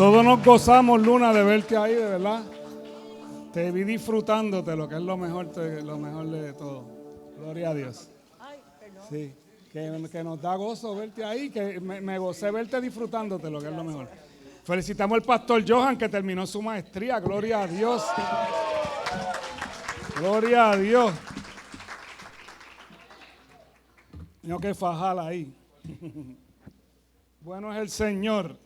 Todos nos gozamos, Luna, de verte ahí, de verdad. Te vi disfrutándote, lo que es lo mejor de todo. Gloria a Dios. Sí, que nos da gozo verte ahí, que me gocé verte disfrutándote, lo que es lo mejor. Felicitamos al pastor Johan, que terminó su maestría. Gloria a Dios. Gloria a Dios. Tengo que fajar ahí. Bueno es el Señor.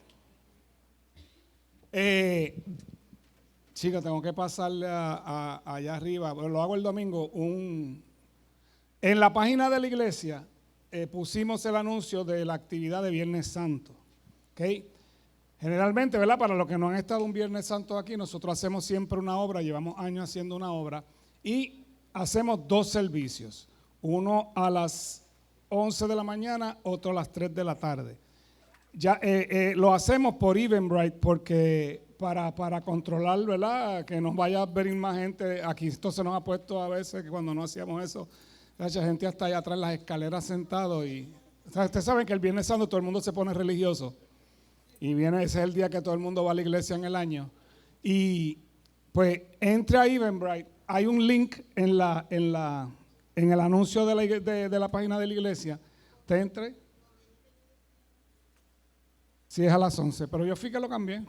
Chica, tengo que pasarle allá arriba, pero lo hago el domingo. En la página de la iglesia pusimos el anuncio de la actividad de Viernes Santo. ¿Okay? Generalmente, ¿verdad? Para los que no han estado un Viernes Santo aquí, nosotros hacemos siempre una obra, llevamos años haciendo una obra y hacemos 2 servicios. Uno a las 11 de la mañana, otro a las 3 de la tarde. Ya lo hacemos por Eventbrite porque para controlar, ¿verdad? Que nos vaya a venir más gente. Aquí esto se nos ha puesto a veces que cuando no hacíamos eso, mucha gente hasta allá atrás en las escaleras sentado y ustedes saben que el Viernes Santo todo el mundo se pone religioso y ese es el día que todo el mundo va a la iglesia en el año. Y pues entre a Eventbrite, hay un link en el anuncio de la página de la iglesia. Usted entre. Sí, es a las 11, pero yo fui que lo cambié.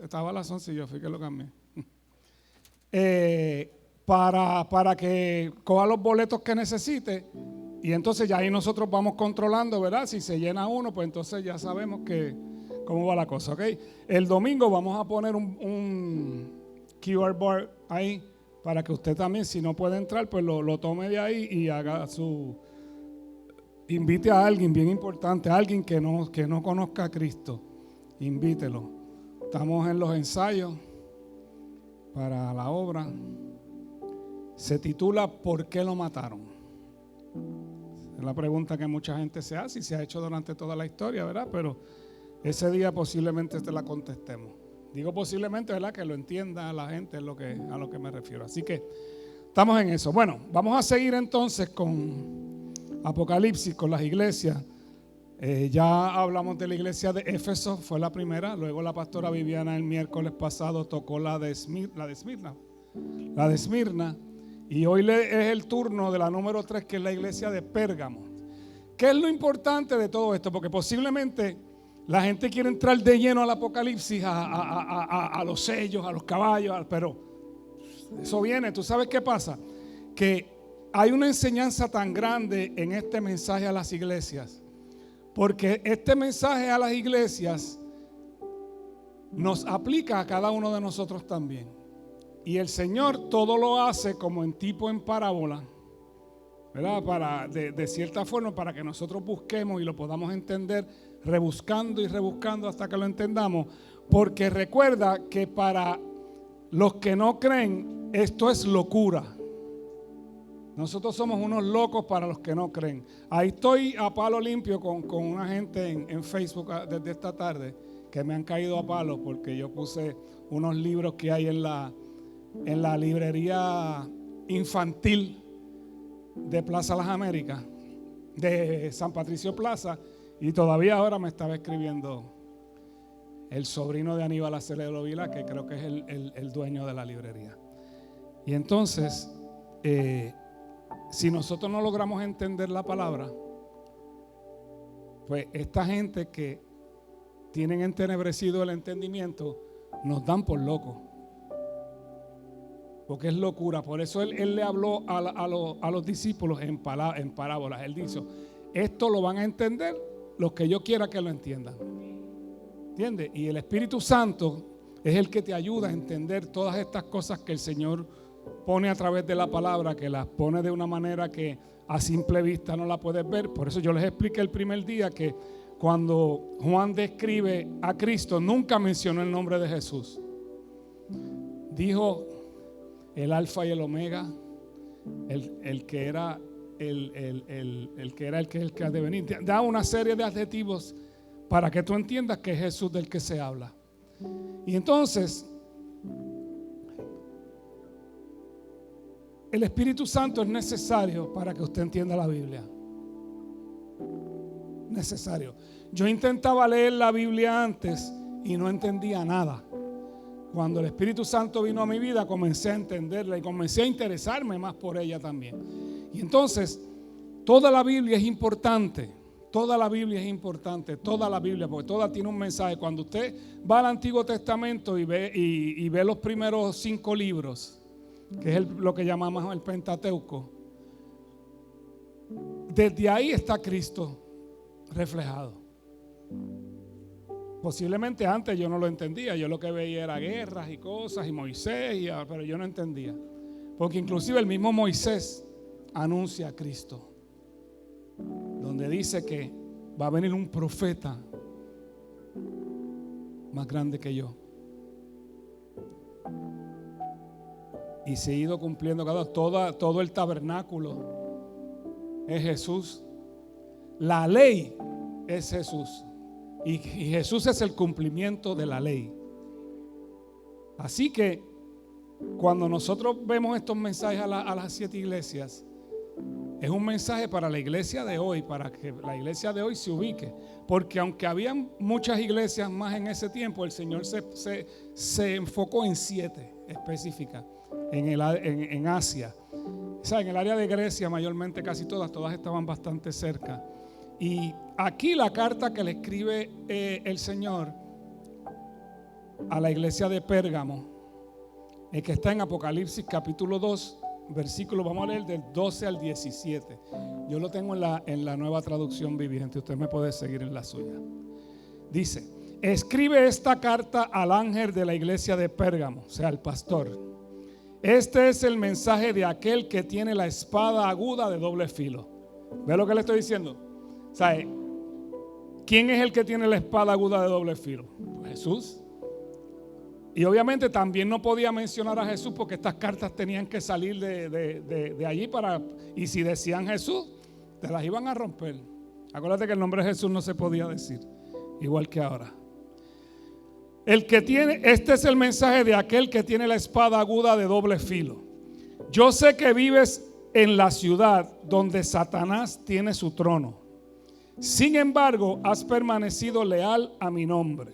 Estaba a las 11 y yo fui que lo cambié. Para que coja los boletos que necesite y entonces ya ahí nosotros vamos controlando, ¿verdad? Si se llena uno, pues entonces ya sabemos cómo va la cosa, ¿ok? El domingo vamos a poner un QR bar ahí para que usted también, si no puede entrar, pues lo tome de ahí y haga invite a alguien bien importante, a alguien que no conozca a Cristo. Invítelo. Estamos en los ensayos para la obra. Se titula ¿Por qué lo mataron? Es la pregunta que mucha gente se hace y se ha hecho durante toda la historia, ¿verdad? Pero ese día posiblemente te la contestemos. Digo posiblemente, ¿verdad? Que lo entienda la gente, es a lo que me refiero. Así que estamos en eso. Bueno, vamos a seguir entonces con Apocalipsis, con las iglesias. Ya hablamos de la iglesia de Éfeso, fue la primera. Luego la pastora Viviana el miércoles pasado tocó la de Esmirna. Y hoy es el turno de la número 3, que es la iglesia de Pérgamo. ¿Qué es lo importante de todo esto? Porque posiblemente la gente quiere entrar de lleno al Apocalipsis, a los sellos, a los caballos, pero eso viene. ¿Tú sabes qué pasa? Que hay una enseñanza tan grande en este mensaje a las iglesias. Porque este mensaje a las iglesias nos aplica a cada uno de nosotros también. Y el Señor todo lo hace como en parábola, ¿verdad? De cierta forma para que nosotros busquemos y lo podamos entender, rebuscando y rebuscando hasta que lo entendamos. Porque recuerda que para los que no creen, esto es locura. Nosotros somos unos locos para los que no creen. Ahí estoy a palo limpio con una gente en Facebook desde esta tarde que me han caído a palo porque yo puse unos libros que hay en la librería infantil de Plaza Las Américas, de San Patricio Plaza, y todavía ahora me estaba escribiendo el sobrino de Aníbal Acevedo Vila, que creo que es el dueño de la librería. Y entonces si nosotros no logramos entender la palabra, pues esta gente que tienen entenebrecido el entendimiento nos dan por locos, porque es locura. Por eso él le habló a los discípulos en parábolas. Él dice, esto lo van a entender los que yo quiera que lo entiendan. ¿Entiendes? Y el Espíritu Santo es el que te ayuda a entender todas estas cosas que el Señor pone a través de la palabra, que las pone de una manera que a simple vista no la puedes ver. Por eso yo les expliqué el primer día que cuando Juan describe a Cristo, nunca mencionó el nombre de Jesús. Dijo el alfa y el omega, el que era el que ha de venir. Da una serie de adjetivos para que tú entiendas que es Jesús del que se habla. Y entonces el Espíritu Santo es necesario para que usted entienda la Biblia. Necesario. Yo intentaba leer la Biblia antes y no entendía nada. Cuando el Espíritu Santo vino a mi vida, comencé a entenderla y comencé a interesarme más por ella también. Y entonces, toda la Biblia es importante. Toda la Biblia es importante, toda la Biblia, porque toda tiene un mensaje. Cuando usted va al Antiguo Testamento y ve los primeros 5 libros, que es lo que llamamos el Pentateuco, desde ahí está Cristo reflejado. Posiblemente antes yo no lo entendía, yo lo que veía era guerras y cosas y Moisés, pero yo no entendía. Porque inclusive el mismo Moisés anuncia a Cristo, donde dice que va a venir un profeta más grande que yo. Y se ha ido cumpliendo todo el tabernáculo es Jesús. La ley es Jesús. Y Jesús es el cumplimiento de la ley. Así que cuando nosotros vemos estos mensajes a las 7 iglesias, es un mensaje para la iglesia de hoy, para que la iglesia de hoy se ubique. Porque aunque habían muchas iglesias más en ese tiempo, el Señor se enfocó en 7 específicas en Asia. O sea, en el área de Grecia mayormente casi todas estaban bastante cerca. Y aquí la carta que le escribe el Señor a la iglesia de Pérgamo, que está en Apocalipsis capítulo 2, versículo, vamos a leer del 12 al 17. Yo lo tengo en la Nueva Traducción Viviente, usted me puede seguir en la suya. Dice: escribe esta carta al ángel de la iglesia de Pérgamo, o sea, al pastor. Este es el mensaje de aquel que tiene la espada aguda de doble filo. ¿Ve lo que le estoy diciendo? ¿Sabe? ¿Quién es el que tiene la espada aguda de doble filo? Pues Jesús. Y obviamente también no podía mencionar a Jesús porque estas cartas tenían que salir de allí y si decían Jesús, te las iban a romper. Acuérdate que el nombre de Jesús no se podía decir, igual que ahora. Este es el mensaje de aquel que tiene la espada aguda de doble filo. Yo sé que vives en la ciudad donde Satanás tiene su trono. Sin embargo, has permanecido leal a mi nombre.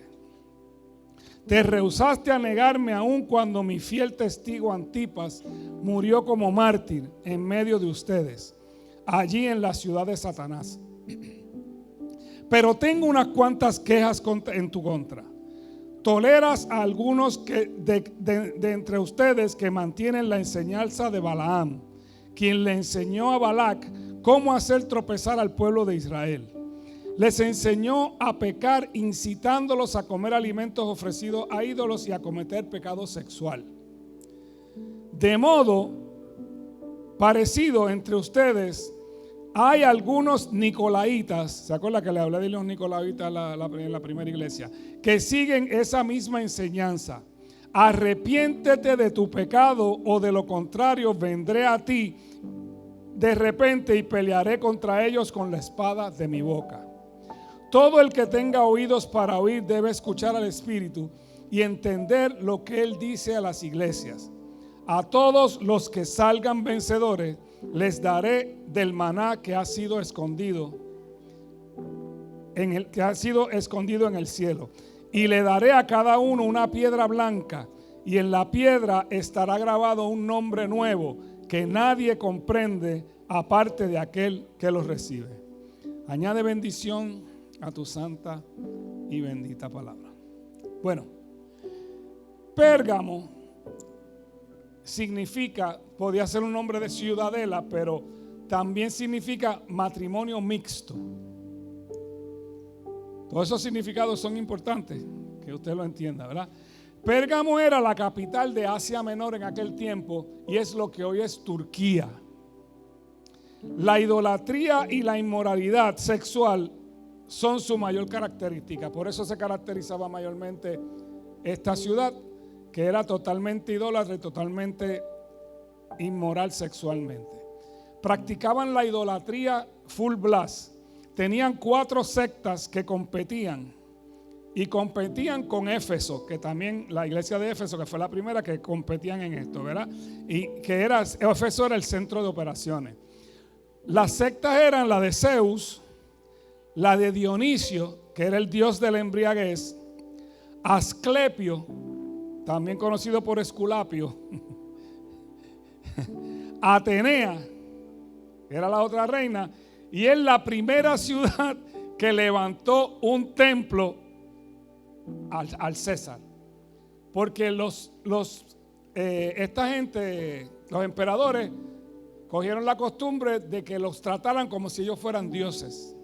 Te rehusaste a negarme aun cuando mi fiel testigo Antipas murió como mártir en medio de ustedes, allí en la ciudad de Satanás. Pero tengo unas cuantas quejas en tu contra. Toleras a algunos de entre ustedes que mantienen la enseñanza de Balaam, quien le enseñó a Balac cómo hacer tropezar al pueblo de Israel. Les enseñó a pecar, incitándolos a comer alimentos ofrecidos a ídolos y a cometer pecado sexual. De modo parecido entre ustedes hay algunos nicolaitas, ¿se acuerda que le hablé de los nicolaitas en la primera iglesia? Que siguen esa misma enseñanza. Arrepiéntete de tu pecado o de lo contrario vendré a ti de repente y pelearé contra ellos con la espada de mi boca. Todo el que tenga oídos para oír debe escuchar al Espíritu y entender lo que Él dice a las iglesias. A todos los que salgan vencedores les daré del maná que ha sido escondido en el cielo. Y le daré a cada uno una piedra blanca, y en la piedra estará grabado un nombre nuevo que nadie comprende aparte de aquel que lo recibe. Añade bendición a tu santa y bendita palabra. Bueno, Pérgamo significa, podía ser un nombre de ciudadela, pero también significa matrimonio mixto. Todos esos significados son importantes, que usted lo entienda, ¿verdad? Pérgamo era la capital de Asia Menor en aquel tiempo y es lo que hoy es Turquía. La idolatría y la inmoralidad sexual son su mayor característica. Por eso se caracterizaba mayormente esta ciudad, que era totalmente idólatra y totalmente inmoral sexualmente. Practicaban la idolatría full blast. Tenían 4 sectas que competían. Y competían con Éfeso, que también la iglesia de Éfeso, que fue la primera que competían en esto, ¿verdad? Y Éfeso era el centro de operaciones. Las sectas eran la de Zeus, la de Dionisio, que era el dios de la embriaguez, Asclepio, también conocido por Esculapio, Atenea, era la otra reina, y es la primera ciudad que levantó un templo al César. Porque esta gente, los emperadores, cogieron la costumbre de que los trataran como si ellos fueran dioses.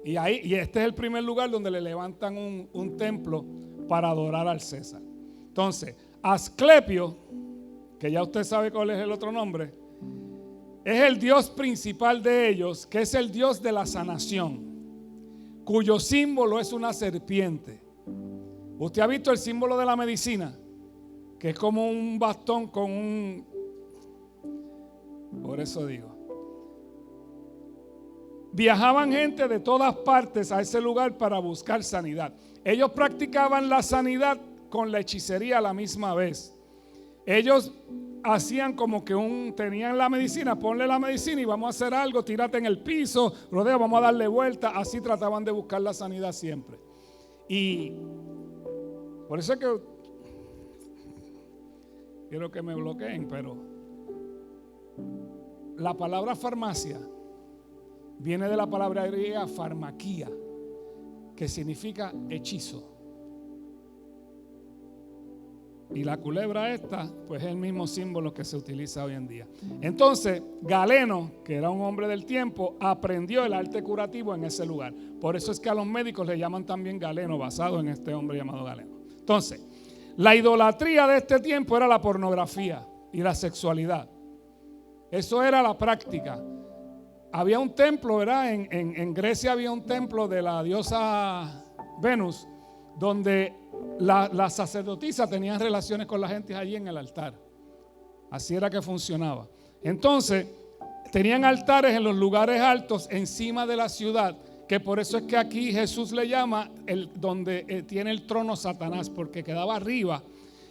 Y este es el primer lugar donde le levantan un templo para adorar al César. Entonces, Asclepio, que ya usted sabe cuál es el otro nombre, es el dios principal de ellos, que es el dios de la sanación, cuyo símbolo es una serpiente. Usted ha visto el símbolo de la medicina, que es como un bastón con un... Por eso digo. Viajaban gente de todas partes a ese lugar para buscar sanidad. Ellos practicaban la sanidad con la hechicería a la misma vez. Ellos hacían como que tenían la medicina, ponle la medicina y vamos a hacer algo, tírate en el piso, rodea, vamos a darle vuelta. Así trataban de buscar la sanidad siempre. Y por eso es que quiero que me bloqueen, pero la palabra farmacia viene de la palabra griega farmaquía, que significa hechizo. Y la culebra esta, pues es el mismo símbolo que se utiliza hoy en día. Entonces, Galeno, que era un hombre del tiempo, aprendió el arte curativo en ese lugar. Por eso es que a los médicos le llaman también Galeno, basado en este hombre llamado Galeno. Entonces, la idolatría de este tiempo era la pornografía y la sexualidad. Eso era la práctica. Había un templo, ¿verdad? En Grecia había un templo de la diosa Venus, donde las sacerdotisas tenían relaciones con la gente allí en el altar. Así era que funcionaba. Entonces, tenían altares en los lugares altos encima de la ciudad, que por eso es que aquí Jesús le llama donde tiene el trono Satanás, porque quedaba arriba.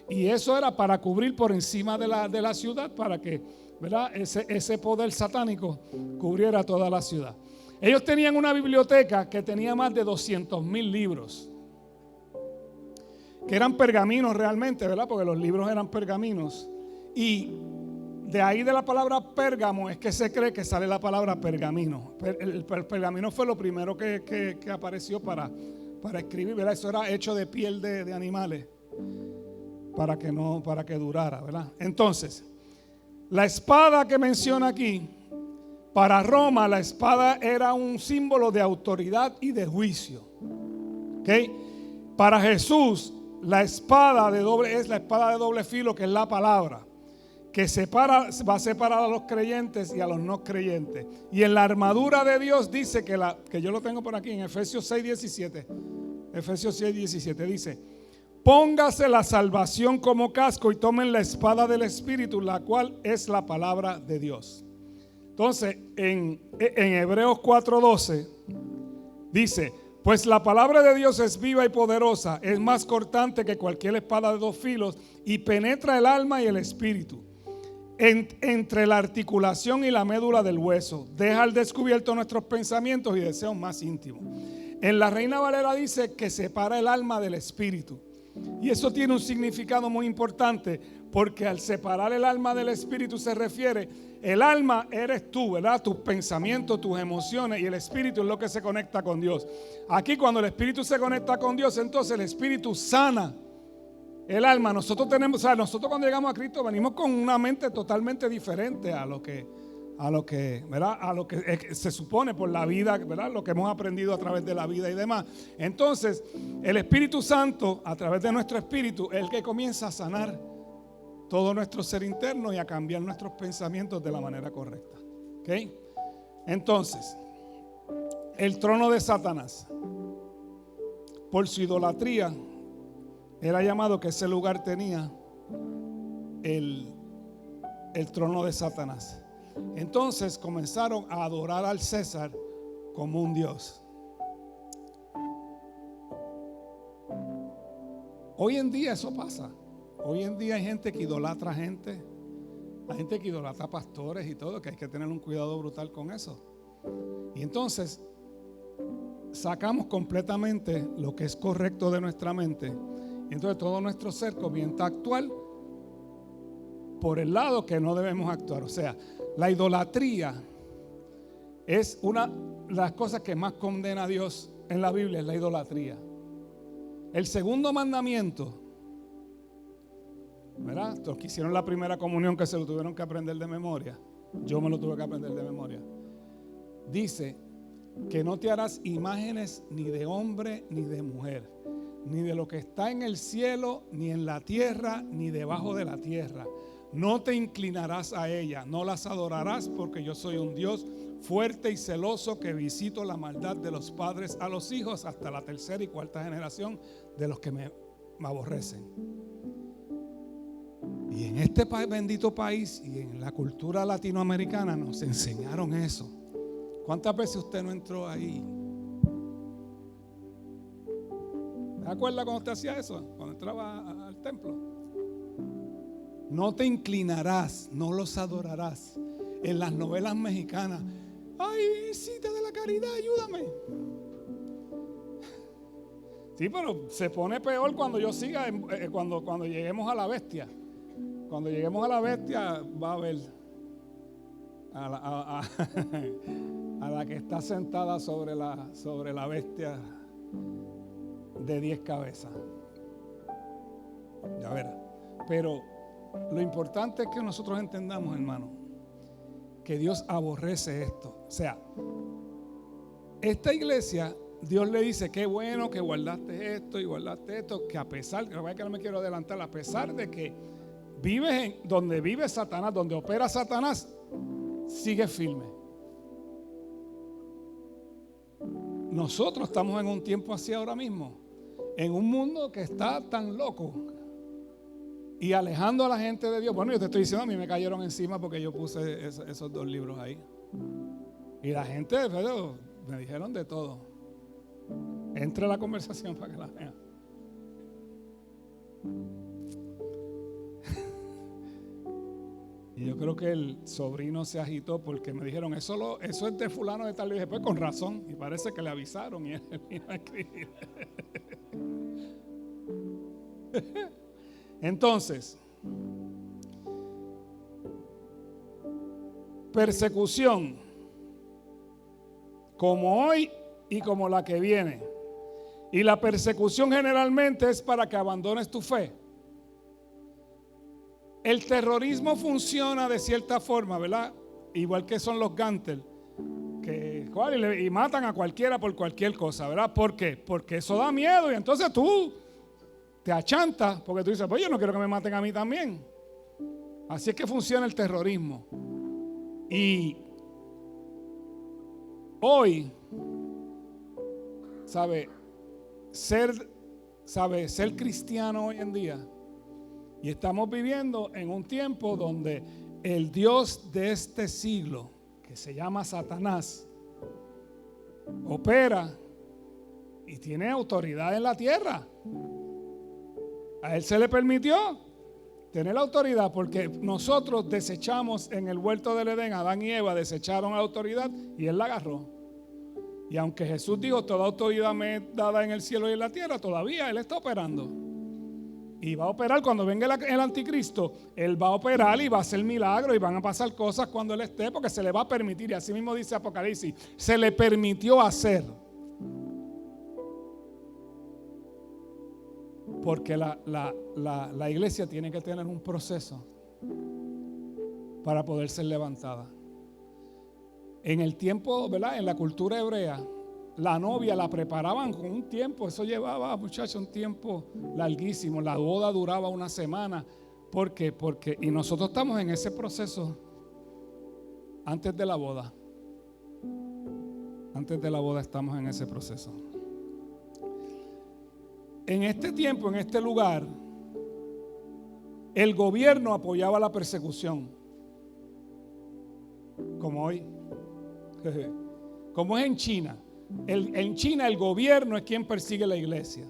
Y eso era para cubrir por encima de la ciudad, para que, ¿verdad?, ese poder satánico cubriera toda la ciudad. Ellos tenían una biblioteca que tenía más de 200,000 libros, que eran pergaminos realmente, ¿verdad? Porque los libros eran pergaminos. Y de ahí de la palabra Pérgamo es que se cree que sale la palabra pergamino. El pergamino fue lo primero que apareció para escribir, ¿verdad? Eso era hecho de piel de animales para que durara, ¿verdad? Entonces, la espada que menciona aquí, para Roma la espada era un símbolo de autoridad y de juicio. ¿Ok? Para Jesús, la espada es la espada de doble filo, que es la palabra, que va a separar a los creyentes y a los no creyentes. Y en la armadura de Dios dice que yo lo tengo por aquí en Efesios 6:17. Efesios 6:17 dice: póngase la salvación como casco y tomen la espada del Espíritu, la cual es la palabra de Dios. Entonces, en Hebreos 4:12 dice: pues la palabra de Dios es viva y poderosa, es más cortante que cualquier espada de dos filos y penetra el alma y el espíritu, entre la articulación y la médula del hueso. Deja al descubierto nuestros pensamientos y deseos más íntimos. En la Reina Valera dice que separa el alma del espíritu. Y eso tiene un significado muy importante, porque al separar el alma del espíritu se refiere, el alma eres tú, ¿verdad? Tus pensamientos, tus emociones, y el espíritu es lo que se conecta con Dios. Aquí cuando el espíritu se conecta con Dios, entonces el espíritu sana el alma. Nosotros cuando llegamos a Cristo venimos con una mente totalmente diferente a lo que ¿verdad? A lo que se supone por la vida, ¿verdad? Lo que hemos aprendido a través de la vida y demás. Entonces, el Espíritu Santo, a través de nuestro espíritu, es el que comienza a sanar todo nuestro ser interno y a cambiar nuestros pensamientos de la manera correcta. ¿Ok? Entonces, el trono de Satanás, por su idolatría, era llamado que ese lugar tenía el trono de Satanás. Entonces comenzaron a adorar al César como un dios. Hoy en día eso pasa. Hoy en día hay gente que idolatra gente. Hay gente que idolatra pastores y todo, que hay que tener un cuidado brutal con eso. Y entonces sacamos completamente lo que es correcto de nuestra mente Entonces todo nuestro ser comienza a actuar por el lado que no debemos actuar. O sea, la idolatría es una de las cosas que más condena a Dios en la Biblia, es la idolatría. El segundo mandamiento, ¿verdad? Los que hicieron la primera comunión, que se lo tuvieron que aprender de memoria, yo me lo tuve que aprender de memoria, dice que no te harás imágenes ni de hombre ni de mujer, ni de lo que está en el cielo, ni en la tierra, ni debajo de la tierra. No te inclinarás a ella, no las adorarás, porque yo soy un Dios fuerte y celoso que visito la maldad de los padres a los hijos hasta la tercera y cuarta generación de los que me aborrecen. Y en este bendito país y en la cultura latinoamericana nos enseñaron eso. ¿Cuántas veces usted no entró ahí? ¿Se acuerda cuando usted hacía eso? Cuando entraba al templo. No te inclinarás, no los adorarás. En las novelas mexicanas, ay, Visita de la Caridad, ayúdame. Sí, pero se pone peor cuando yo siga, cuando lleguemos a la bestia. Cuando lleguemos a la bestia va a haber a la que está sentada sobre la bestia de 10 cabezas. Ya verá. Pero lo importante es que nosotros entendamos, hermano, que Dios aborrece esto. O sea, esta iglesia, Dios le dice, qué bueno que guardaste esto y guardaste esto, que a pesar, que no me quiero adelantar, a pesar de que vives donde vive Satanás, donde opera Satanás, sigue firme. Nosotros estamos en un tiempo así ahora mismo, en un mundo que está tan loco y alejando a la gente de Dios. Bueno, yo te estoy diciendo, a mí me cayeron encima porque yo puse esos 2 libros ahí. Y la gente, me dijeron de todo. Entre a la conversación para que la vean. Y yo creo que el sobrino se agitó porque me dijeron, eso es de fulano de tal. Y dije, pues con razón. Y parece que le avisaron y él vino a escribir. Entonces, persecución, como hoy y como la que viene. Y la persecución generalmente es para que abandones tu fe. El terrorismo funciona de cierta forma, ¿verdad? Igual que son los gánster, y matan a cualquiera por cualquier cosa, ¿verdad? ¿Por qué? Porque eso da miedo y entonces tú te achantas porque tú dices, pues yo no quiero que me maten a mí también. Así es que funciona el terrorismo. Y hoy, ser cristiano hoy en día, y estamos viviendo en un tiempo donde el Dios de este siglo, que se llama Satanás, opera y tiene autoridad en la tierra. A él se le permitió tener la autoridad porque nosotros desechamos en el huerto del Edén, Adán y Eva desecharon la autoridad y él la agarró. Y aunque Jesús dijo, toda autoridad me es dada en el cielo y en la tierra, todavía él está operando. Y va a operar cuando venga el anticristo. Él va a operar y va a hacer milagros y van a pasar cosas cuando él esté, porque se le va a permitir. Y así mismo dice Apocalipsis, se le permitió hacer. Porque la iglesia tiene que tener un proceso para poder ser levantada. En el tiempo, ¿verdad? En la cultura hebrea, la novia la preparaban con un tiempo. Eso llevaba, muchachos, un tiempo larguísimo. La boda duraba una semana. ¿Por qué? Y nosotros estamos en ese proceso antes de la boda. Antes de la boda estamos en ese proceso. En este tiempo, en este lugar, el gobierno apoyaba la persecución. Como hoy. Como es en China. En China el gobierno es quien persigue la iglesia.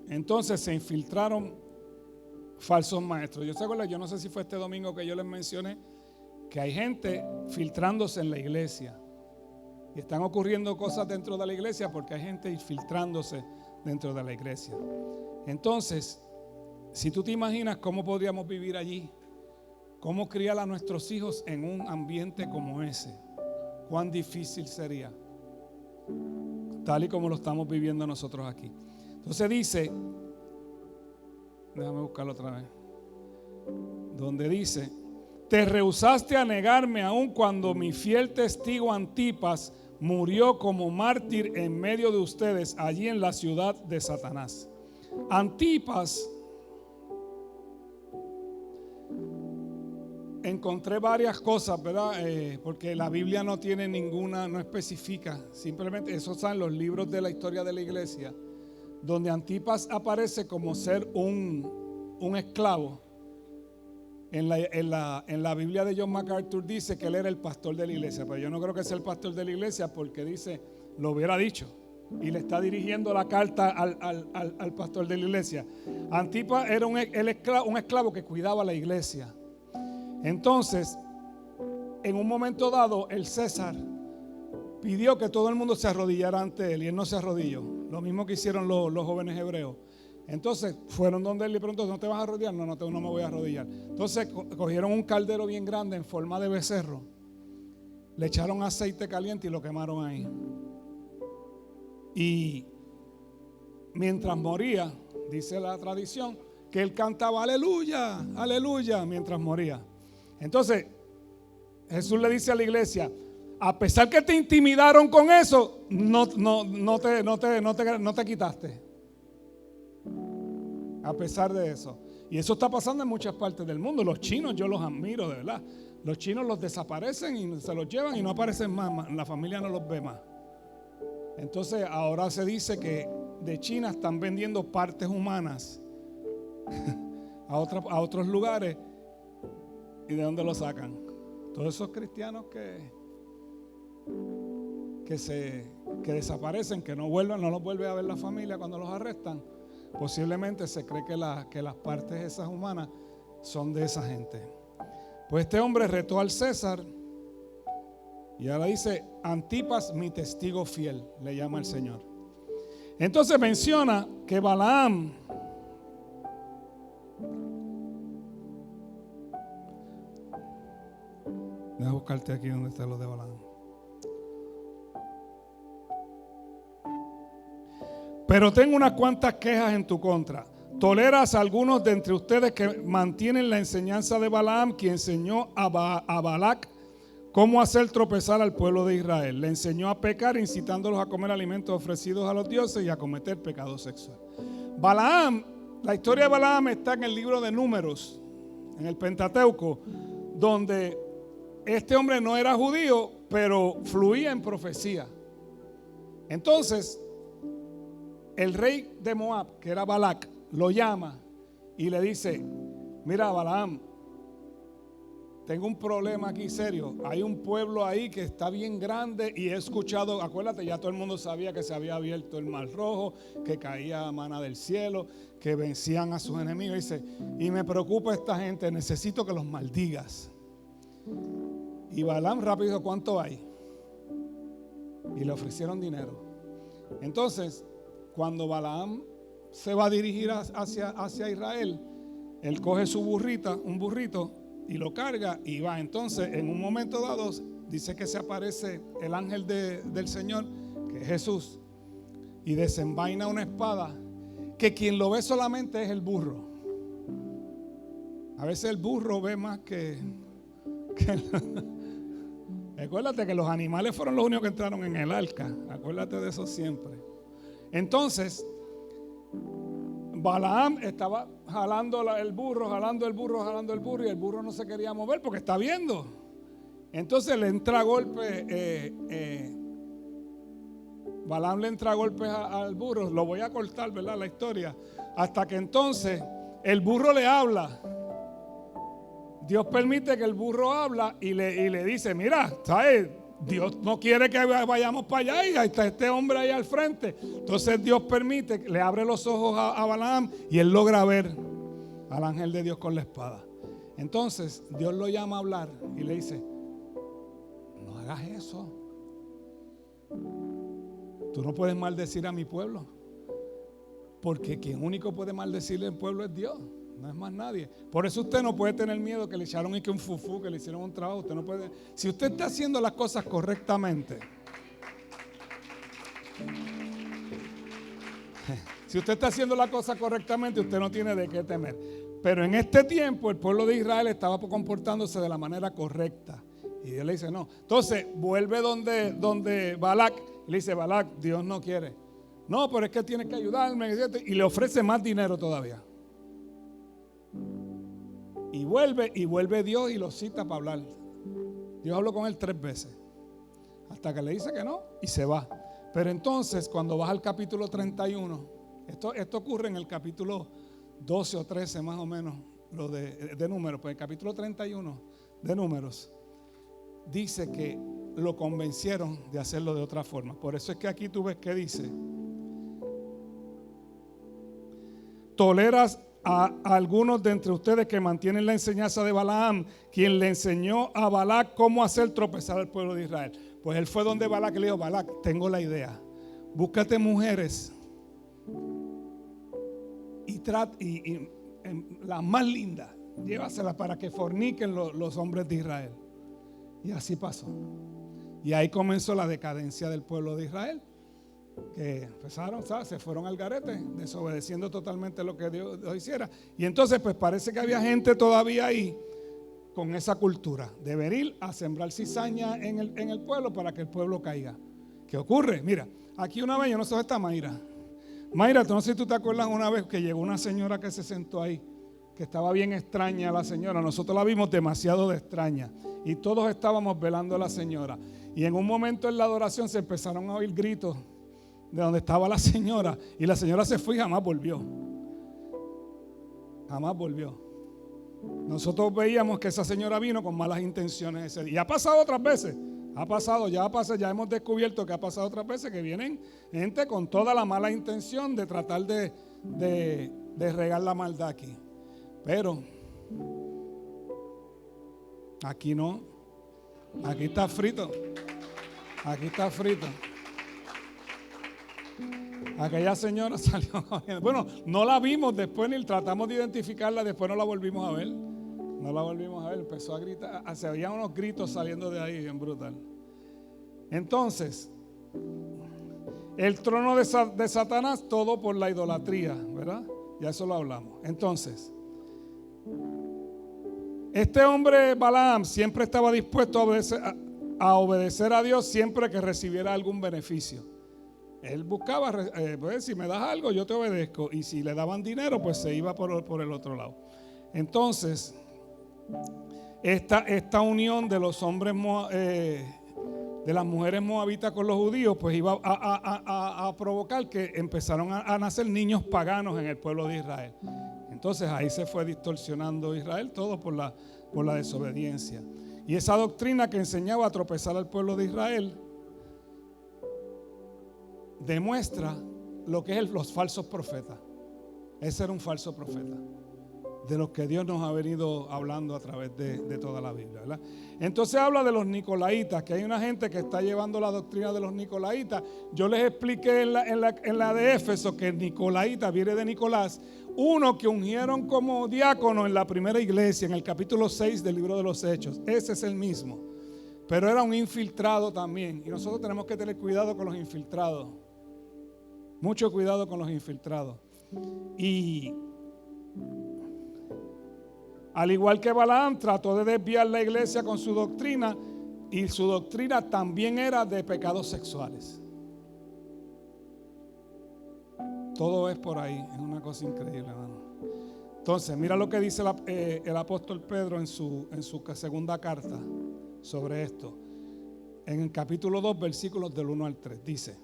Entonces se infiltraron falsos maestros. Yo no sé si fue este domingo que yo les mencioné que hay gente filtrándose en la iglesia. Y están ocurriendo cosas dentro de la iglesia porque hay gente infiltrándose dentro de la iglesia. Entonces, si tú te imaginas cómo podríamos vivir allí, cómo criar a nuestros hijos en un ambiente como ese, cuán difícil sería, tal y como lo estamos viviendo nosotros aquí. Entonces dice, déjame buscarlo otra vez, donde dice: te rehusaste a negarme aun cuando mi fiel testigo Antipas murió como mártir en medio de ustedes allí en la ciudad de Satanás. Antipas, encontré varias cosas, ¿verdad? Porque la Biblia no tiene ninguna, no especifica, simplemente eso está en los libros de la historia de la iglesia, donde Antipas aparece como ser un esclavo. En la Biblia de John MacArthur dice que él era el pastor de la iglesia, pero yo no creo que sea el pastor de la iglesia porque dice, lo hubiera dicho, y le está dirigiendo la carta al pastor de la iglesia. Antipas era un esclavo que cuidaba la iglesia. Entonces, en un momento dado, el César pidió que todo el mundo se arrodillara ante él y él no se arrodilló. Lo mismo que hicieron los jóvenes hebreos. Entonces fueron donde él le preguntó: ¿no te vas a arrodillar? No me voy a arrodillar. Entonces cogieron un caldero bien grande en forma de becerro, le echaron aceite caliente y lo quemaron ahí. Y mientras moría, dice la tradición, que él cantaba aleluya, aleluya, mientras moría. Entonces Jesús le dice a la iglesia: a pesar que te intimidaron con eso, no te quitaste. A pesar de eso. Y eso está pasando en muchas partes del mundo. Los chinos, yo los admiro, de verdad. Los chinos los desaparecen y se los llevan y no aparecen más. La familia no los ve más. Entonces ahora se dice que de China están vendiendo partes humanas a otros lugares. ¿Y de dónde lo sacan? Todos esos cristianos que desaparecen, que no los vuelve a ver la familia cuando los arrestan. Posiblemente se cree que las partes esas humanas son de esa gente. Pues este hombre retó al César y ahora dice: Antipas, mi testigo fiel, le llama el Señor. Entonces menciona que Balaam, déjame buscarte aquí donde está lo de Balaam. Pero tengo unas cuantas quejas en tu contra. Toleras a algunos de entre ustedes que mantienen la enseñanza de Balaam, quien enseñó a Balac cómo hacer tropezar al pueblo de Israel. Le enseñó a pecar, incitándolos a comer alimentos ofrecidos a los dioses y a cometer pecado sexual. Balaam, la historia de Balaam está en el libro de Números, en el Pentateuco, donde este hombre no era judío, pero fluía en profecía. Entonces, el rey de Moab, que era Balac, lo llama y le dice: mira, Balaam, tengo un problema aquí serio. Hay un pueblo ahí que está bien grande y he escuchado, acuérdate, ya todo el mundo sabía que se había abierto el mar rojo, que caía maná del cielo, que vencían a sus enemigos. Dice: y me preocupa esta gente, necesito que los maldigas. Y Balaam rápido dijo: ¿cuánto hay? Y le ofrecieron dinero. Entonces, cuando Balaam se va a dirigir hacia Israel, él coge su un burrito, y lo carga y va. Entonces, en un momento dado, dice que se aparece el ángel del Señor, que es Jesús, y desenvaina una espada, que quien lo ve solamente es el burro. A veces el burro ve más que Acuérdate que los animales fueron los únicos que entraron en el arca. Acuérdate de eso siempre. Entonces, Balaam estaba jalando el burro, y el burro no se quería mover porque está viendo. Entonces le entra golpe, Balaam le entra golpes al burro. Lo voy a cortar, ¿verdad? La historia. Hasta que entonces el burro le habla. Dios permite que el burro habla y le dice: mira, ¿sabes? Dios no quiere que vayamos para allá y ahí está este hombre ahí al frente. Entonces Dios permite, le abre los ojos a Balaam y él logra ver al ángel de Dios con la espada. Entonces Dios lo llama a hablar y le dice: no hagas eso. tú no puedes maldecir a mi pueblo, porque quien único puede maldecirle al pueblo es Dios, no es más nadie. Por eso usted no puede tener miedo que le echaron un fufú, que le hicieron un trabajo. Usted no puede. Si usted está haciendo las cosas correctamente, si usted está haciendo la cosa correctamente, usted no tiene de qué temer. Pero en este tiempo el pueblo de Israel estaba comportándose de la manera correcta. Y Dios le dice no. Entonces vuelve donde Balac. Y le dice, Balac, Dios no quiere. No, pero es que tienes que ayudarme. Y le ofrece más dinero todavía. Y vuelve Dios y lo cita para hablar. Dios habló con él 3 veces. Hasta que le dice que no y se va. Pero entonces cuando vas al capítulo 31, esto ocurre en el capítulo 12 o 13 más o menos, lo de Números. Pues el capítulo 31 de Números dice que lo convencieron de hacerlo de otra forma. Por eso es que aquí tú ves que dice: toleras a algunos de entre ustedes que mantienen la enseñanza de Balaam, quien le enseñó a Balac cómo hacer tropezar al pueblo de Israel. Pues él fue donde Balac le dijo: Balac, tengo la idea, búscate mujeres y las más lindas, llévaselas para que forniquen los hombres de Israel. Y así pasó. Y ahí comenzó la decadencia del pueblo de Israel, que empezaron, ¿sabes? Se fueron al garete, desobedeciendo totalmente lo que Dios hiciera. Y entonces pues parece que había gente todavía ahí con esa cultura de venir a sembrar cizaña en el pueblo para que el pueblo caiga. ¿Qué ocurre? Mira, aquí una vez, yo no sé dónde está Mayra. Mayra, no sé si tú te acuerdas una vez que llegó una señora que se sentó ahí, que estaba bien extraña la señora. Nosotros la vimos demasiado de extraña y todos estábamos velando a la señora. Y en un momento en la adoración se empezaron a oír gritos de donde estaba la señora, y la señora se fue y jamás volvió. Jamás volvió. Nosotros veíamos que esa señora vino con malas intenciones ese día. Y ha pasado otras veces. Ya hemos descubierto que ha pasado otras veces que vienen gente con toda la mala intención de tratar de regar la maldad aquí. Pero aquí no. Aquí está frito. Aquí está frito. Aquella señora salió corriendo. Bueno, no la vimos después ni tratamos de identificarla, después no la volvimos a ver. Empezó a gritar, se oían unos gritos saliendo de ahí bien brutal. Entonces, el trono de Satanás, todo por la idolatría, ¿verdad? Ya eso lo hablamos. Entonces, este hombre Balaam siempre estaba dispuesto a obedecer a Dios siempre que recibiera algún beneficio. Él buscaba, pues, si me das algo yo te obedezco, y si le daban dinero pues se iba por el otro lado. Entonces esta unión de los hombres de las mujeres moabitas con los judíos pues iba a provocar que empezaron a nacer niños paganos en el pueblo de Israel. Entonces ahí se fue distorsionando Israel todo por la desobediencia. Y esa doctrina que enseñaba a tropezar al pueblo de Israel demuestra lo que es los falsos profetas. Ese era un falso profeta, de los que Dios nos ha venido hablando a través de toda la Biblia, ¿verdad? Entonces habla de los nicolaitas, que hay una gente que está llevando la doctrina de los nicolaitas. Yo les expliqué en la de Éfeso que Nicolaita viene de Nicolás, uno que ungieron como diácono en la primera iglesia, en el capítulo 6 del libro de los Hechos. Ese es el mismo, pero era un infiltrado también, y nosotros tenemos que tener cuidado con los infiltrados. Mucho cuidado con los infiltrados. Y al igual que Balaam trató de desviar la iglesia con su doctrina, y su doctrina también era de pecados sexuales. Todo es por ahí, es una cosa increíble, hermano. Entonces, mira lo que dice el apóstol Pedro en su segunda carta sobre esto. En el capítulo 2, versículos del 1 al 3, dice: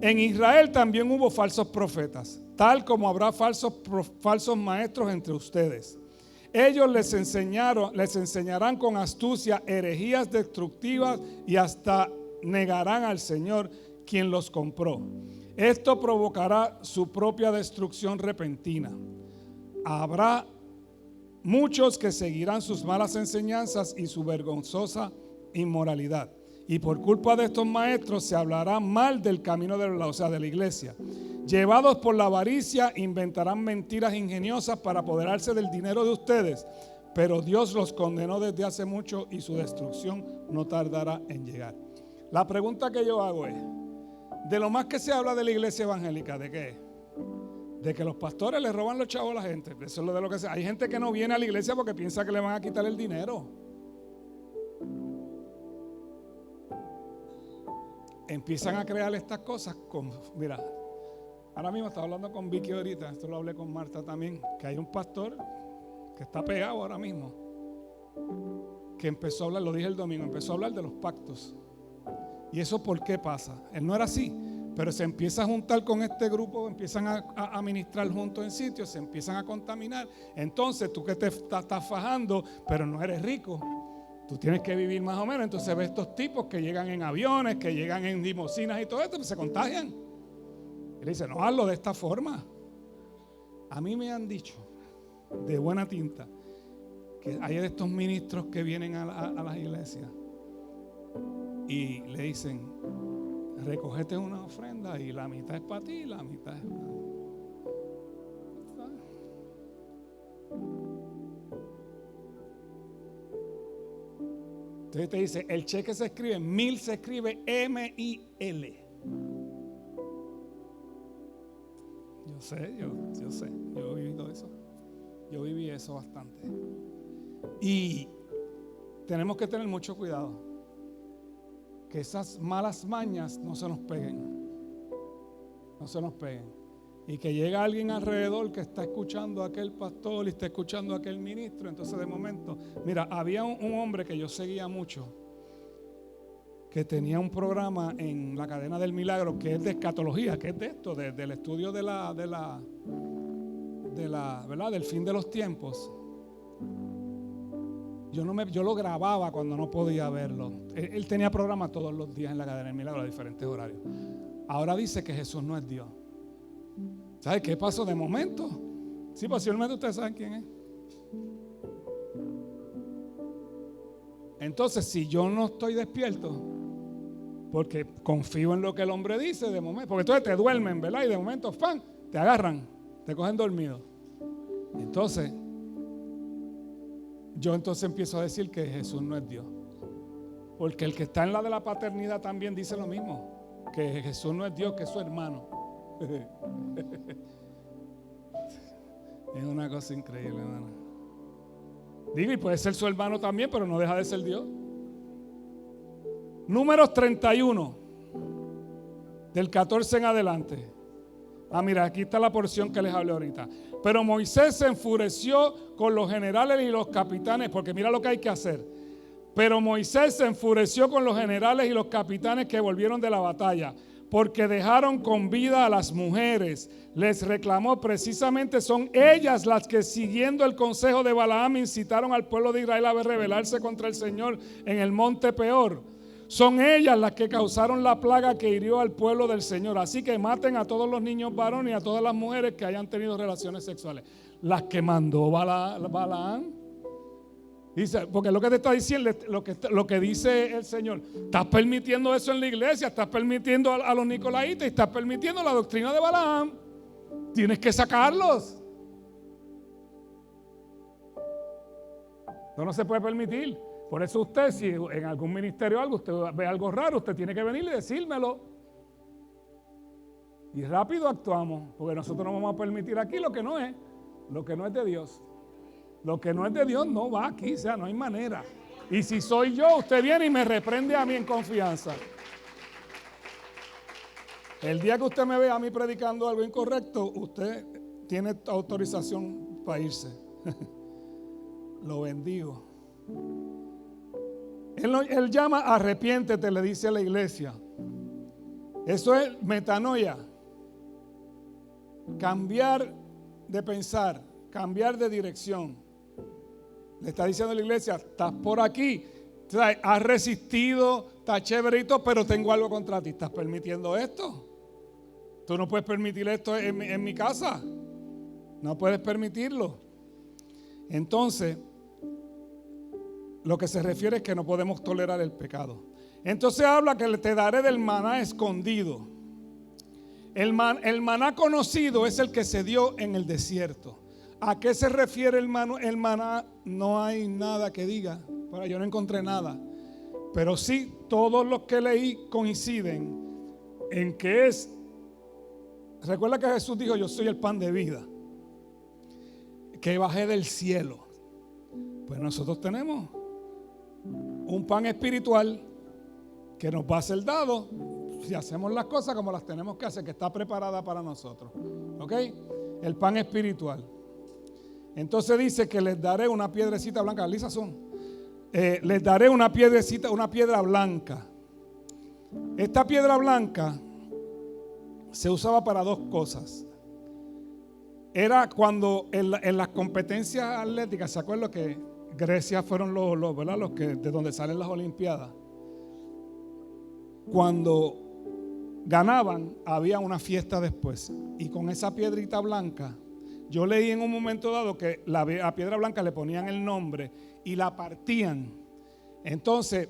en Israel también hubo falsos profetas, tal como habrá falsos maestros entre ustedes. Ellos les enseñarán con astucia herejías destructivas y hasta negarán al Señor quien los compró. Esto provocará su propia destrucción repentina. Habrá muchos que seguirán sus malas enseñanzas y su vergonzosa inmoralidad, Y por culpa de estos maestros se hablará mal del camino de la iglesia. Llevados por la avaricia, inventarán mentiras ingeniosas para apoderarse del dinero de ustedes. Pero Dios los condenó desde hace mucho y su destrucción no tardará en llegar. La pregunta que yo hago es, de lo más que se habla de la iglesia evangélica, ¿de qué es? De que los pastores le roban los chavos a la gente. Eso es de lo que se. Hay gente que no viene a la iglesia porque piensa que le van a quitar el dinero. Empiezan a crear estas cosas mira, ahora mismo estaba hablando con Vicky ahorita, esto lo hablé con Marta también, que hay un pastor que está pegado ahora mismo, que empezó a hablar, lo dije el domingo, empezó a hablar de los pactos. ¿Y eso por qué pasa? Él no era así, pero se empieza a juntar con este grupo, empiezan a ministrar juntos en sitios, se empiezan a contaminar. Entonces tú que te estás fajando, pero no eres rico, tú tienes que vivir más o menos. Entonces ves estos tipos que llegan en aviones, que llegan en limusinas y todo esto, pues se contagian. Él dice, no, hazlo de esta forma. A mí me han dicho, de buena tinta, que hay de estos ministros que vienen a las iglesias y le dicen, recógete una ofrenda y la mitad es para ti y la mitad es para ti. Entonces te dice, el cheque se escribe, 1000 se escribe M-I-L. Yo sé, yo he vivido eso. Yo viví eso bastante. Y tenemos que tener mucho cuidado, que esas malas mañas no se nos peguen. No se nos peguen. Y que llega alguien alrededor que está escuchando a aquel pastor y está escuchando a aquel ministro. Entonces de momento, mira, había un hombre que yo seguía mucho, que tenía un programa en la cadena del milagro, que es de escatología, que es de esto, del estudio de la ¿verdad? Del fin de los tiempos. Yo lo grababa cuando no podía verlo. Él tenía programa todos los días en la cadena del milagro a diferentes horarios. Ahora dice que Jesús no es Dios. ¿Sabe qué pasó de momento? Sí, posiblemente ustedes saben quién es. Entonces, si yo no estoy despierto, porque confío en lo que el hombre dice de momento, porque entonces te duermen, ¿verdad? Y de momento, ¡pam!, te agarran, te cogen dormido. Entonces, yo empiezo a decir que Jesús no es Dios. Porque el que está en la de la paternidad también dice lo mismo, que Jesús no es Dios, que es su hermano. Es una cosa increíble, hermano. Digo, y puede ser su hermano también, pero no deja de ser Dios. Números 31, del 14 en adelante. Mira, aquí está la porción que les hablé ahorita. Pero Moisés se enfureció con los generales y los capitanes, porque mira lo que hay que hacer. Pero Moisés se enfureció con los generales y los capitanes que volvieron de la batalla, porque dejaron con vida a las mujeres. Les reclamó, precisamente son ellas las que, siguiendo el consejo de Balaam, incitaron al pueblo de Israel a rebelarse contra el Señor en el monte Peor. Son ellas las que causaron la plaga que hirió al pueblo del Señor. Así que maten a todos los niños varones y a todas las mujeres que hayan tenido relaciones sexuales. Las que mandó Balaam. Dice, porque lo que te está diciendo, lo que dice el Señor, estás permitiendo eso en la iglesia, estás permitiendo a los nicolaitas y estás permitiendo la doctrina de Balaam. Tienes que sacarlos. No se puede permitir. Por eso usted, si en algún ministerio o algo, usted ve algo raro, usted tiene que venir y decírmelo. Y rápido actuamos, porque nosotros no vamos a permitir aquí lo que no es de Dios. Lo que no es de Dios no va aquí, o sea, no hay manera. Y si soy yo, usted viene y me reprende a mí en confianza. El día que usted me vea a mí predicando algo incorrecto, usted tiene autorización para irse. Lo bendigo. Él llama arrepiéntete, le dice a la iglesia. Eso es metanoia. Cambiar de pensar, cambiar de dirección. Le está diciendo a la iglesia, estás por aquí, has resistido, está chéverito, pero tengo algo contra ti. ¿Estás permitiendo esto? Tú no puedes permitir esto en mi casa. No puedes permitirlo. Entonces, lo que se refiere es que no podemos tolerar el pecado. Entonces habla que te daré del maná escondido. El maná conocido es el que se dio en el desierto. ¿A qué se refiere el maná? No hay nada que diga. Bueno, yo no encontré nada. Pero sí, todos los que leí coinciden en que es. Recuerda que Jesús dijo: yo soy el pan de vida, que bajé del cielo. Pues nosotros tenemos un pan espiritual que nos va a ser dado si hacemos las cosas como las tenemos que hacer, que está preparada para nosotros. ¿Ok? El pan espiritual. Entonces dice que les daré una piedrecita blanca. Lisas son. Les daré una piedrecita, una piedra blanca. Esta piedra blanca se usaba para dos cosas. Era cuando en las competencias atléticas, ¿se acuerdan que Grecia fueron los que de donde salen las Olimpiadas? Cuando ganaban había una fiesta después, y con esa piedrita blanca, yo leí en un momento dado que a piedra blanca le ponían el nombre y la partían. Entonces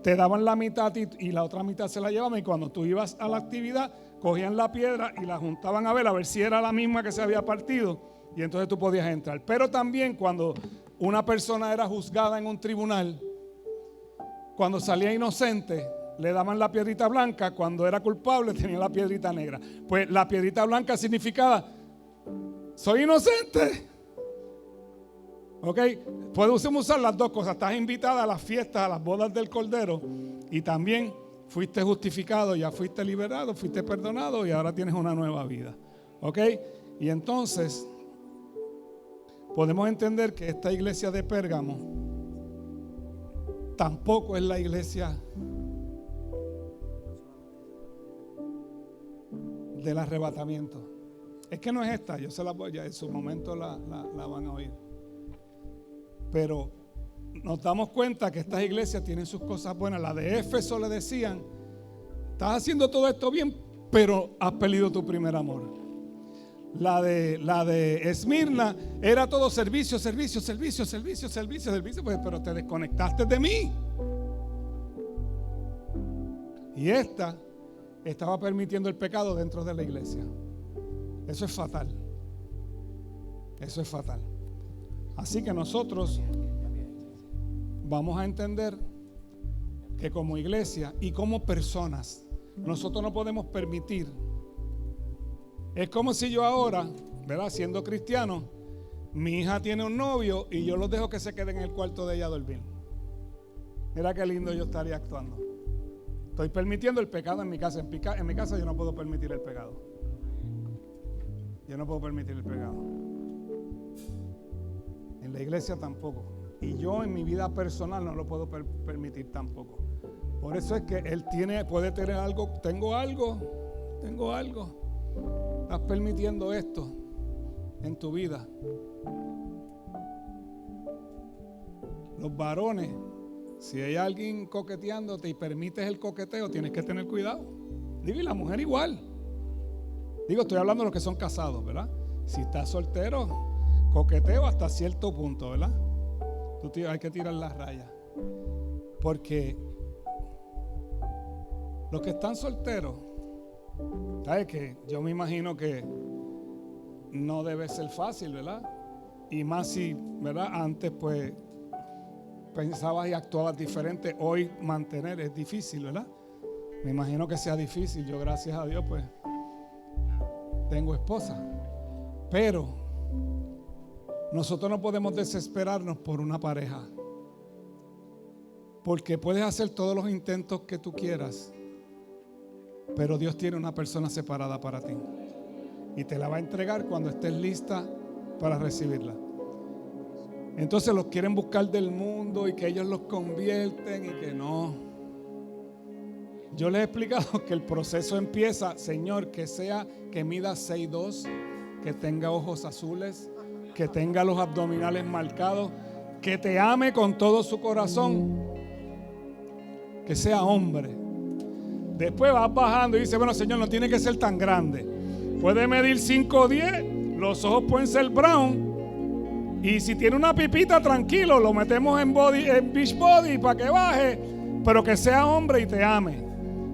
te daban la mitad y la otra mitad se la llevaban, y cuando tú ibas a la actividad cogían la piedra y la juntaban a ver si era la misma que se había partido, y entonces tú podías entrar. Pero también cuando una persona era juzgada en un tribunal, cuando salía inocente le daban la piedrita blanca, cuando era culpable tenía la piedrita negra. Pues la piedrita blanca significaba: soy inocente. Ok, podemos usar las dos cosas. Estás invitada a las fiestas, a las bodas del Cordero, y también fuiste justificado, ya fuiste liberado, fuiste perdonado y ahora tienes una nueva vida. Ok, y entonces podemos entender que esta iglesia de Pérgamo tampoco es la iglesia del arrebatamiento. Es que no es esta, yo se la voy a, en su momento la van a oír. Pero nos damos cuenta que estas iglesias tienen sus cosas buenas. La de Éfeso le decían: estás haciendo todo esto bien, pero has perdido tu primer amor. La de Esmirna era todo servicio, pues, pero te desconectaste de mí. Y esta estaba permitiendo el pecado dentro de la iglesia. Eso es fatal. Eso es fatal. Así que nosotros vamos a entender que como iglesia y como personas, nosotros no podemos permitir. Es como si yo ahora, ¿verdad?, siendo cristiano, mi hija tiene un novio y yo los dejo que se queden en el cuarto de ella a dormir. Mira qué lindo yo estaría actuando. Estoy permitiendo el pecado en mi casa. En mi casa yo no puedo permitir el pecado. Yo no puedo permitir el pecado. En la iglesia tampoco. Y yo en mi vida personal no lo puedo permitir tampoco. Por eso es que él puede tener algo. Tengo algo. Estás permitiendo esto en tu vida. Los varones, si hay alguien coqueteándote y permites el coqueteo, tienes que tener cuidado. Digo, y la mujer igual. Digo, estoy hablando de los que son casados, ¿verdad? Si estás soltero, coqueteo hasta cierto punto, ¿verdad? Hay que tirar las rayas. Porque los que están solteros, ¿sabes qué? Yo me imagino que no debe ser fácil, ¿verdad? Y más si, ¿verdad? Antes pues pensabas y actuabas diferente. Hoy mantener es difícil, ¿verdad? Me imagino que sea difícil. Yo, gracias a Dios, pues tengo esposa. Pero nosotros no podemos desesperarnos por una pareja, porque puedes hacer todos los intentos que tú quieras, pero Dios tiene una persona separada para ti y te la va a entregar cuando estés lista para recibirla. Entonces los quieren buscar del mundo y que ellos los convierten y que no. Yo les he explicado que el proceso empieza: Señor, que mida 6'2", que tenga ojos azules, que tenga los abdominales marcados, que te ame con todo su corazón, que sea hombre. Después vas bajando y dice: bueno, Señor, no tiene que ser tan grande, puede medir 5'10", los ojos pueden ser brown, Y si tiene una pipita, tranquilo, lo metemos en beach body para que baje, pero que sea hombre y te ame.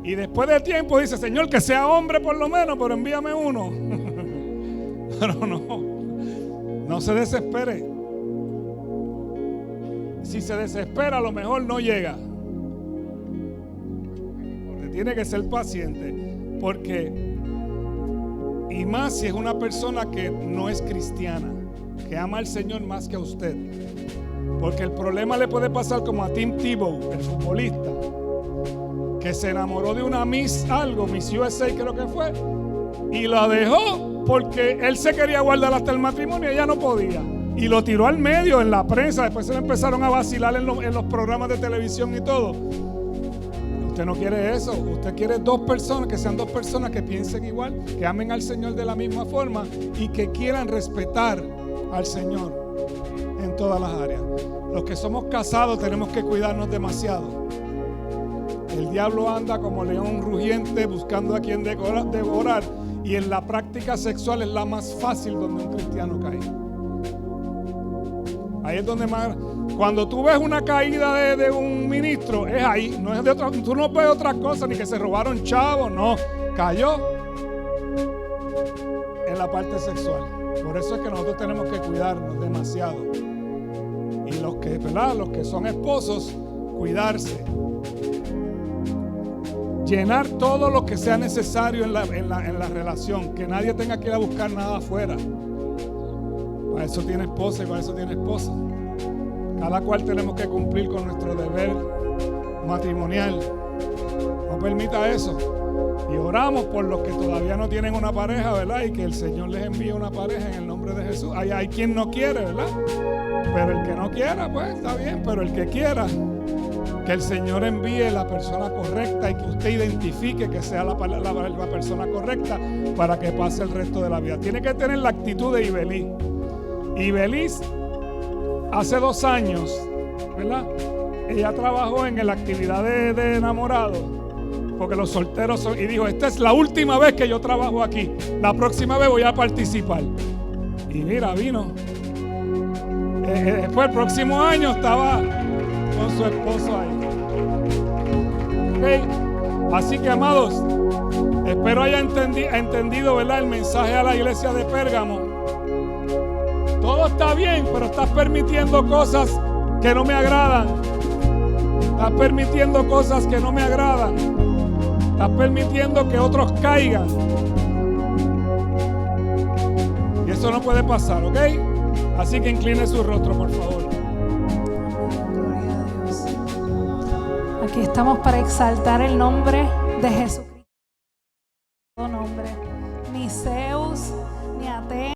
Y después de tiempo dice, Señor, que sea hombre por lo menos, pero envíame uno. Pero no se desespere. Si se desespera, a lo mejor no llega. Usted tiene que ser paciente, porque, y más si es una persona que no es cristiana, que ama al Señor más que a usted. Porque el problema le puede pasar como a Tim Tebow, el futbolista, que se enamoró de una Miss USA creo que fue, y la dejó porque él se quería guardar hasta el matrimonio y ella no podía. Y lo tiró al medio en la prensa. Después se le empezaron a vacilar en los programas de televisión y todo. Usted no quiere eso. Usted quiere dos personas, que sean dos personas que piensen igual, que amen al Señor de la misma forma y que quieran respetar al Señor en todas las áreas. Los que somos casados tenemos que cuidarnos demasiado. El diablo anda como león rugiente buscando a quien devorar, y en la práctica sexual es la más fácil donde un cristiano cae. Ahí es donde más, cuando tú ves una caída de un ministro, es ahí, no es de otra, tú no ves otra cosa, ni que se robaron chavos, no, cayó en la parte sexual. Por eso es que nosotros tenemos que cuidarnos demasiado. Y los que, ¿verdad?, los que son esposos, cuidarse. Llenar todo lo que sea necesario en la relación. Que nadie tenga que ir a buscar nada afuera. Para eso tiene esposa y para eso tiene esposa. Cada cual tenemos que cumplir con nuestro deber matrimonial. No permita eso. Y oramos por los que todavía no tienen una pareja, ¿verdad? Y que el Señor les envíe una pareja en el nombre de Jesús. Hay quien no quiere, ¿verdad? Pero el que no quiera, pues está bien. Pero el que quiera, que el Señor envíe la persona correcta y que usted identifique que sea la persona correcta para que pase el resto de la vida. Tiene que tener la actitud de Ibeliz. Ibeliz, hace 2 años, ¿verdad?, ella trabajó en la actividad de enamorados, porque los solteros son, y dijo, esta es la última vez que yo trabajo aquí, la próxima vez voy a participar. Y mira, vino. Después el próximo año estaba con su esposo ahí. Okay. Así que, amados, espero haya entendido, ¿verdad?, el mensaje a la iglesia de Pérgamo. Todo está bien, pero estás permitiendo cosas que no me agradan. Estás permitiendo cosas que no me agradan. Estás permitiendo que otros caigan. Y eso no puede pasar, ¿ok? Así que incline su rostro, por favor. Gloria a Dios. Aquí estamos para exaltar el nombre de Jesucristo. Nombre. Ni Zeus, ni Atenas.